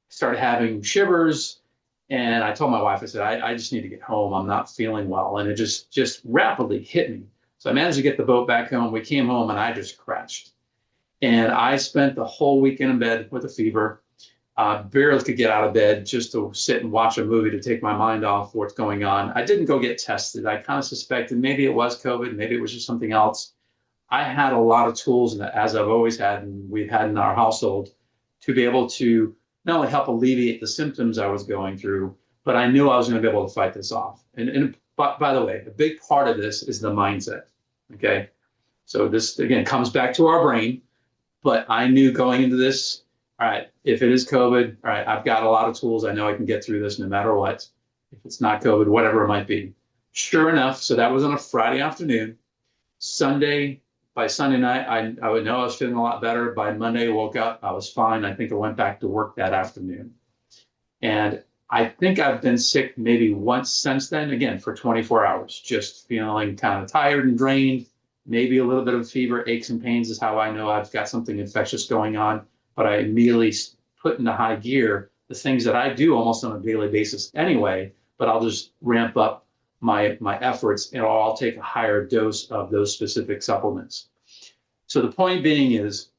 Started having shivers, and I told my wife, I said, I just need to get home. I'm not feeling well. And it just rapidly hit me. So I managed to get the boat back home. We came home, and I just crashed. And I spent the whole weekend in bed with a fever. Barely could get out of bed just to sit and watch a movie to take my mind off what's going on. I didn't go get tested. I kind of suspected maybe it was COVID, maybe it was just something else. I had a lot of tools, as I've always had, and we've had in our household, to be able to not only help alleviate the symptoms I was going through, but I knew I was going to be able to fight this off. And by the way, a big part of this is the mindset. Okay, so this again comes back to our brain. But I knew going into this, all right, if it is COVID, all right, I've got a lot of tools. I know I can get through this no matter what. If it's not COVID, whatever it might be. Sure enough, so that was on a Friday afternoon. By Sunday night, I would know I was feeling a lot better. By Monday, I woke up, I was fine. I think I went back to work that afternoon. And I think I've been sick maybe once since then, again, for 24 hours, just feeling kind of tired and drained, maybe a little bit of fever, aches and pains is how I know I've got something infectious going on. But I immediately put into high gear the things that I do almost on a daily basis anyway, but I'll just ramp up my efforts and I'll take a higher dose of those specific supplements. So the point being is,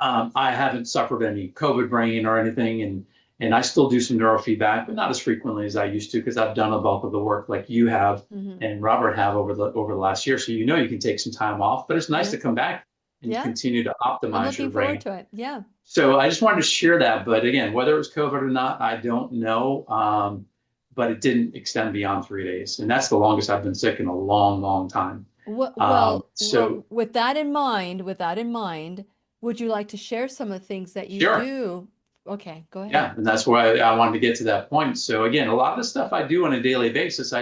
I haven't suffered any COVID brain or anything, and I still do some neurofeedback, but not as frequently as I used to because I've done a bulk of the work like you have and Robert have over the last year. So you can take some time off, but it's nice to come back and continue to optimize I'm your looking brain. forward to it. Yeah. So I just wanted to share that. But again, whether it was COVID or not, I don't know. But it didn't extend beyond 3 days. And that's the longest I've been sick in a long, long time. Well, So with that in mind, would you like to share some of the things that you sure. do? Okay, go ahead. Yeah, and that's why I wanted to get to that point. So again, a lot of the stuff I do on a daily basis, I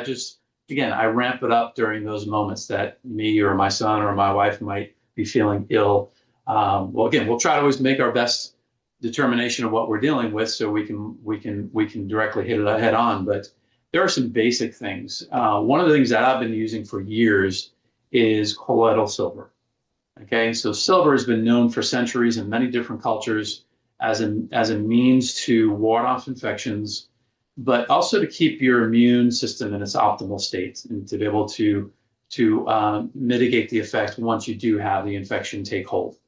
ramp it up during those moments that me or my son or my wife might be feeling ill. Well, again, we'll try to always make our best determination of what we're dealing with so we can directly hit it head on. But there are some basic things. One of the things that I've been using for years is colloidal silver. Okay, so silver has been known for centuries in many different cultures as a means to ward off infections, but also to keep your immune system in its optimal state and to be able to mitigate the effects once you do have the infection take hold.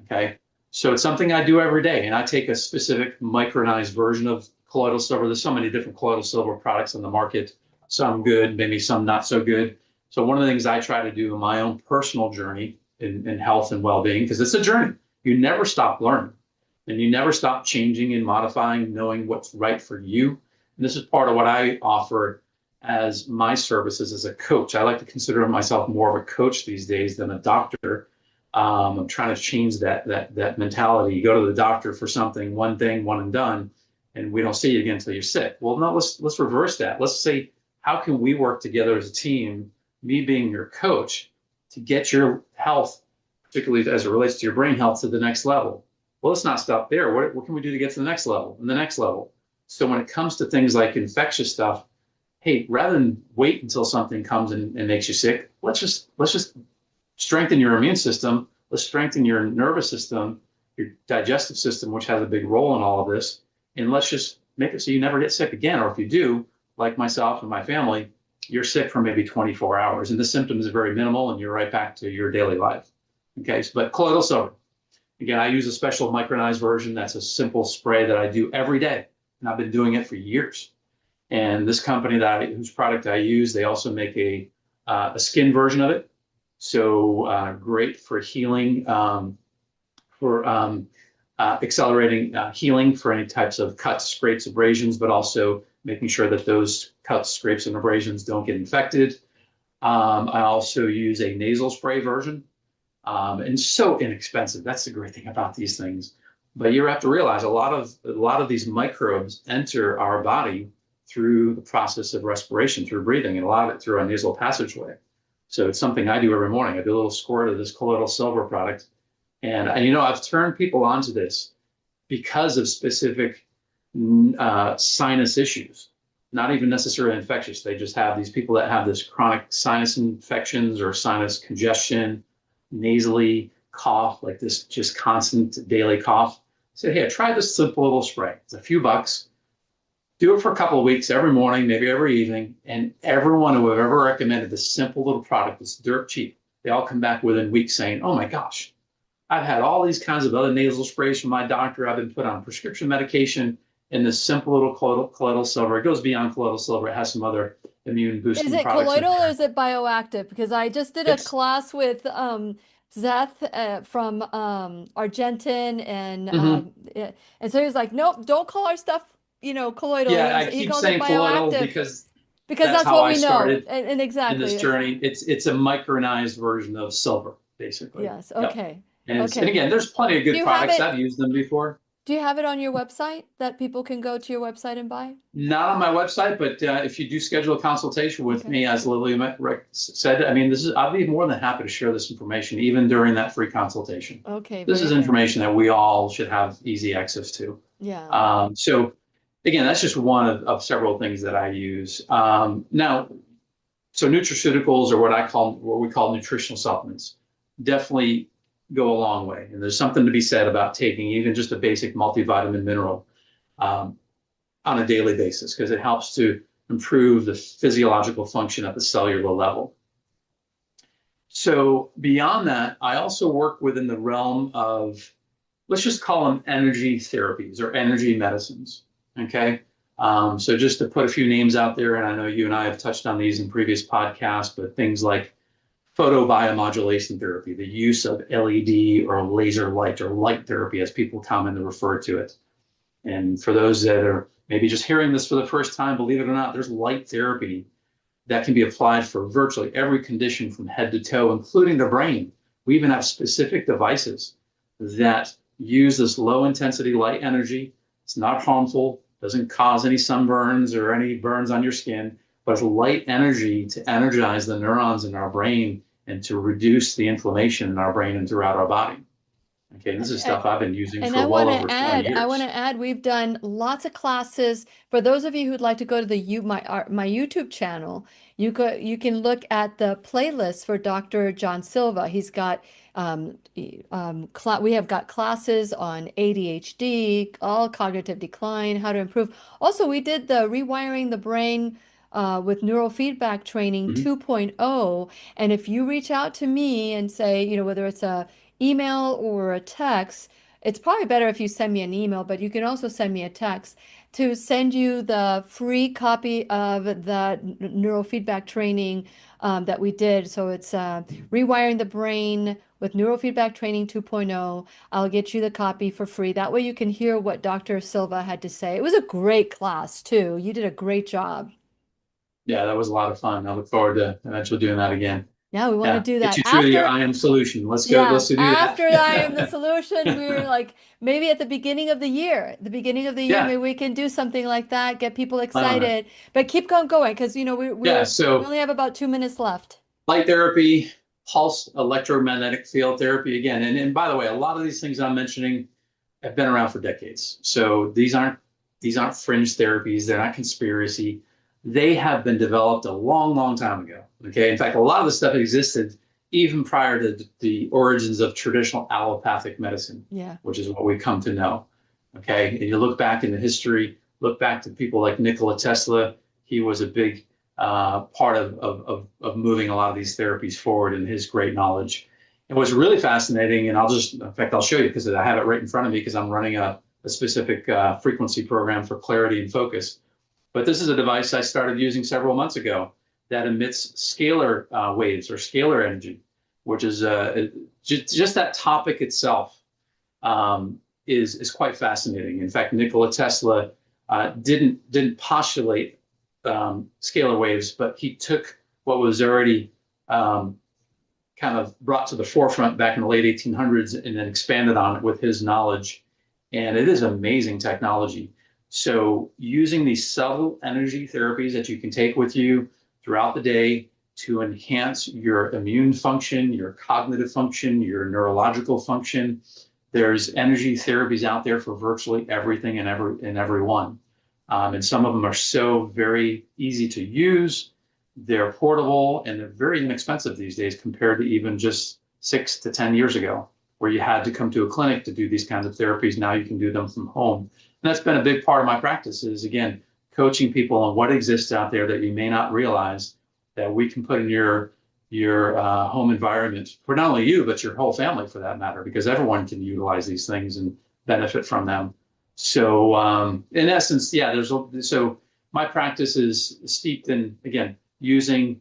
Okay, so it's something I do every day, and I take a specific micronized version of colloidal silver. There's so many different colloidal silver products on the market, some good, maybe some not so good. So one of the things I try to do in my own personal journey in health and well-being, because it's a journey, you never stop learning. And you never stop changing and modifying, knowing what's right for you. And this is part of what I offer as my services as a coach. I like to consider myself more of a coach these days than a doctor. I'm trying to change that mentality. You go to the doctor for something, one thing, one and done, and we don't see you again until you're sick. Well, no, let's reverse that. Let's say, how can we work together as a team, me being your coach, to get your health, particularly as it relates to your brain health, to the next level? Well, let's not stop there. What can we do to get to the next level and the next level? So when it comes to things like infectious stuff, hey, rather than wait until something comes and makes you sick, let's just strengthen your immune system. Let's strengthen your nervous system, your digestive system, which has a big role in all of this. And let's just make it so you never get sick again. Or if you do, like myself and my family, you're sick for maybe 24 hours and the symptoms are very minimal and you're right back to your daily life. Okay, but colloidal silver. Again, I use a special micronized version. That's a simple spray that I do every day. And I've been doing it for years. And this company whose product I use, they also make a skin version of it. So great for healing, for accelerating healing for any types of cuts, scrapes, abrasions, but also making sure that those cuts, scrapes, and abrasions don't get infected. I also use a nasal spray version. And so inexpensive. That's the great thing about these things. But you have to realize a lot of these microbes enter our body through the process of respiration, through breathing, and a lot of it through our nasal passageway. So it's something I do every morning. I do a little squirt of this colloidal silver product. And I've turned people onto this because of specific sinus issues, not even necessarily infectious. They just have these people that have this chronic sinus infections or sinus congestion, nasally cough, like this just constant daily cough. Say, hey, I tried this simple little spray. It's a few bucks. Do it for a couple of weeks every morning, maybe every evening. And everyone who have ever recommended this simple little product that's dirt cheap, they all come back within weeks saying, oh my gosh, I've had all these kinds of other nasal sprays from my doctor. I've been put on prescription medication, and this simple little colloidal silver, it goes beyond colloidal silver. It has some other immune boosting Is it products. colloidal or is it bioactive? Because I just did a class with Zeth from Argentin, and so he was like, nope, don't call our stuff, colloidal. Yeah, I He keep calls saying it colloidal bioactive because that's how what I we know. started And exactly. in this journey. It's a micronized version of silver, basically. Yes. Yep. Okay. And Okay. again, there's plenty of Do good you have products. it? I've used them before. Do you have it on your website that people can go to your website and buy? Not on my website, but if you do schedule a consultation with Okay. me, as Lillian said, I mean, I'd be more than happy to share this information, even during that free consultation. Okay, This very is good. information that we all should have easy access to. Yeah. So again, that's just one of several things that I use. Now, so nutraceuticals, or what we call nutritional supplements, definitely go a long way. And there's something to be said about taking even just a basic multivitamin mineral um, on a daily basis, because it helps to improve the physiological function at the cellular level. So beyond that, I also work within the realm of, let's just call them energy therapies or energy medicines. Okay. So just to put a few names out there, and I know you and I have touched on these in previous podcasts, but things like photobiomodulation therapy, the use of LED or laser light or light therapy, as people commonly refer to it. And for those that are maybe just hearing this for the first time, believe it or not, there's light therapy that can be applied for virtually every condition from head to toe, including the brain. We even have specific devices that use this low intensity light energy. It's not harmful, doesn't cause any sunburns or any burns on your skin, but it's light energy to energize the neurons in our brain and to reduce the inflammation in our brain and throughout our body. Okay, this is stuff I've been using And for well over 20 I want years. to add, we've done lots of classes. For those of you who'd like to go to my YouTube channel, you can look at the playlist for Dr. John Silva. He's got we have got classes on ADHD, all cognitive decline, how to improve. Also, we did the rewiring the brain with neurofeedback training Mhm. 2.0. And if you reach out to me and say, whether it's a email or a text, it's probably better if you send me an email, but you can also send me a text to send you the free copy of the neurofeedback training that we did. So it's Rewiring the Brain with Neurofeedback Training 2.0. I'll get you the copy for free. That way you can hear what Dr. Silva had to say. It was a great class, too. You did a great job. Yeah, that was a lot of fun. I look forward to eventually doing that again. Yeah, we want to Yeah, do get that you true to your after. I am solution. Let's go. Yeah, Let's do after I am the that. solution, we're like maybe at the beginning of the year. The beginning of the year, Yeah, maybe we can do something like that, get people plan on it. excited. But keep on going because Yeah, we so only have about 2 minutes left. light therapy, pulse electromagnetic field therapy again. And by the way, a lot of these things I'm mentioning have been around for decades. So these aren't fringe therapies. They're not conspiracy. They have been developed a long, long time ago. Okay. In fact, a lot of the stuff existed even prior to the origins of traditional allopathic medicine, Yeah. which is what we come to know. Okay. And you look back into history, look back to people like Nikola Tesla. He was a big part of moving a lot of these therapies forward in his great knowledge. And what's really fascinating, and in fact, I'll show you because I have it right in front of me because I'm running a specific frequency program for clarity and focus. But this is a device I started using several months ago that emits scalar waves or scalar energy, which is just that topic itself is quite fascinating. In fact, Nikola Tesla didn't postulate scalar waves, but he took what was already kind of brought to the forefront back in the late 1800s and then expanded on it with his knowledge. And it is amazing technology. So using these subtle energy therapies that you can take with you throughout the day to enhance your immune function, your cognitive function, your neurological function. There's energy therapies out there for virtually everything and everyone. And some of them are so very easy to use. They're portable and they're very inexpensive these days compared to even just 6 to 10 years ago, where you had to come to a clinic to do these kinds of therapies. Now you can do them from home. And that's been a big part of my practice is, again, coaching people on what exists out there that you may not realize that we can put in your home environment for not only you, but your whole family for that matter, because everyone can utilize these things and benefit from them. So in essence, yeah, so my practice is steeped in, again, using,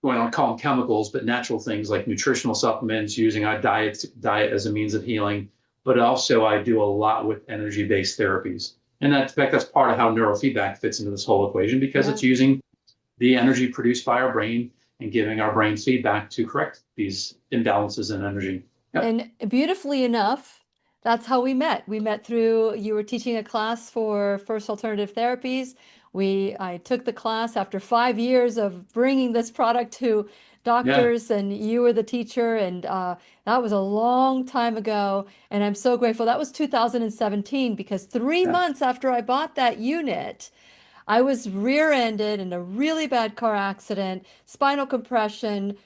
well, I don't call them chemicals, but natural things like nutritional supplements, using our diet as a means of healing. But also I do a lot with energy-based therapies. And in fact, that's part of how neurofeedback fits into this whole equation because it's using the energy produced by our brain and giving our brain feedback to correct these imbalances in energy. Yep. And beautifully enough, That's how we met. We met through, you were teaching a class for first alternative therapies. I took the class after 5 years of bringing this product to Yeah. doctors, and you were the teacher, and that was a long time ago. And I'm so grateful. That was 2017 because three Yeah. months after I bought that unit, I was rear-ended in a really bad car accident, spinal compression,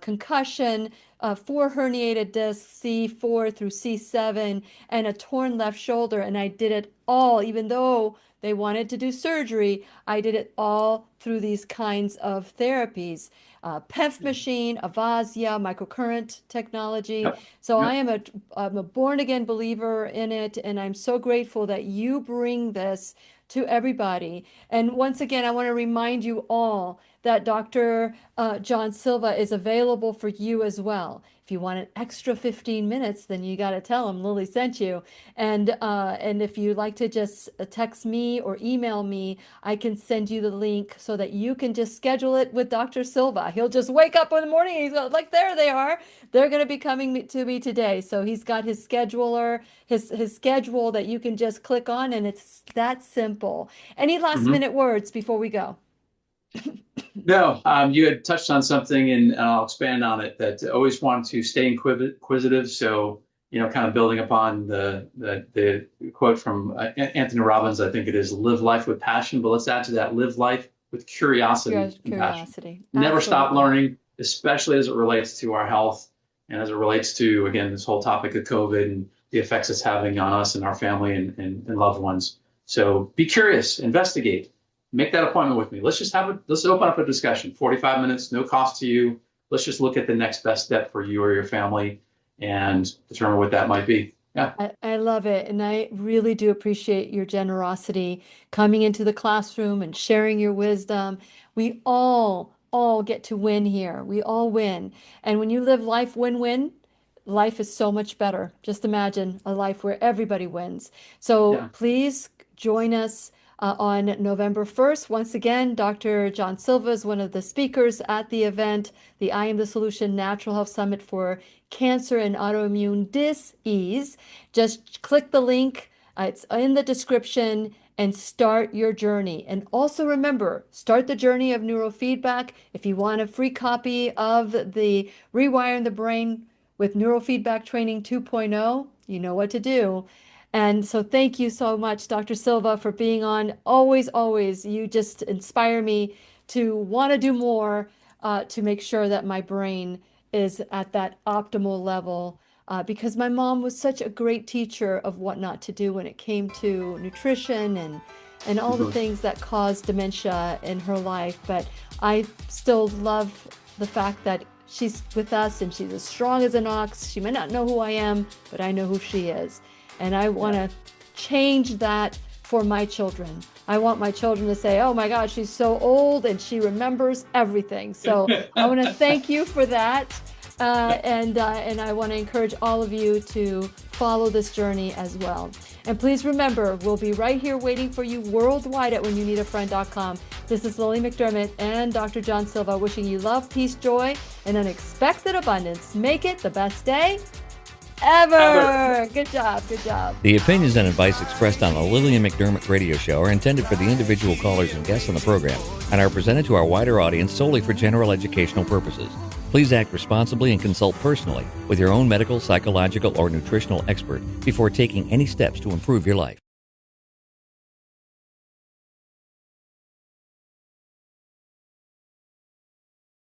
concussion, four herniated discs, C4 through C7, and a torn left shoulder. And I did it all, even though they wanted to do surgery, I did it all through these kinds of therapies. PEMF machine, Avasia, microcurrent technology. Yep. So Yep. I'm a born again believer in it, and I'm so grateful that you bring this to everybody. And once again, I want to remind you all that Dr. John Silva is available for you as well. If you want an extra 15 minutes, then you got to tell him Lily sent you. And if you like to just text me or email me, I can send you the link so that you can just schedule it with Dr. Silva. He'll just wake up in the morning and he's like, there they are. They're going to be coming to me today. So he's got his scheduler, his schedule that you can just click on, and it's that simple. Any last Mhm. minute words before we go? No, you had touched on something, and I'll expand on it. That I always want to stay inquisitive. So, kind of building upon the quote from Anthony Robbins, I think it is, "Live life with passion." But let's add to that: live life with curiosity and passion. Curiosity. Never stop Absolutely. learning, especially as it relates to our health and as it relates to, again, this whole topic of COVID and the effects it's having on us and our family and loved ones. So be curious, investigate, make that appointment with me. Let's open up a discussion. 45 minutes, no cost to you. Let's just look at the next best step for you or your family and determine what that might be. Yeah. I love it. And I really do appreciate your generosity coming into the classroom and sharing your wisdom. We all get to win here. We all win. And when you live life win-win, life is so much better. Just imagine a life where everybody wins. So Yeah. please join us on November 1st. Once again, Dr. John Silva is one of the speakers at the event, the I Am the Solution Natural Health Summit for Cancer and Autoimmune Disease. Just click the link, it's in the description, and start your journey. And also remember, start the journey of neurofeedback. If you want a free copy of the Rewiring the Brain with Neurofeedback Training 2.0, you know what to do. And so thank you so much, Dr. Silva, for being on. Always, always, you just inspire me to want to do more to make sure that my brain is at that optimal level. Because my mom was such a great teacher of what not to do when it came to nutrition and all the Mhm. things that caused dementia in her life. But I still love the fact that she's with us and she's as strong as an ox. She may not know who I am, but I know who she is. And I want to change that for my children. I want my children to say, oh my God, she's so old and she remembers everything. So I want to thank you for that. And I want to encourage all of you to follow this journey as well. And please remember, we'll be right here waiting for you worldwide at whenyouneedafriend.com. This is Lily McDermott and Dr. John Silva wishing you love, peace, joy, and unexpected abundance. Make it the best day ever. Good job. Good job. The opinions and advice expressed on the Lillian McDermott radio show are intended for the individual callers and guests on the program and are presented to our wider audience solely for general educational purposes. Please act responsibly and consult personally with your own medical, psychological, or nutritional expert before taking any steps to improve your life.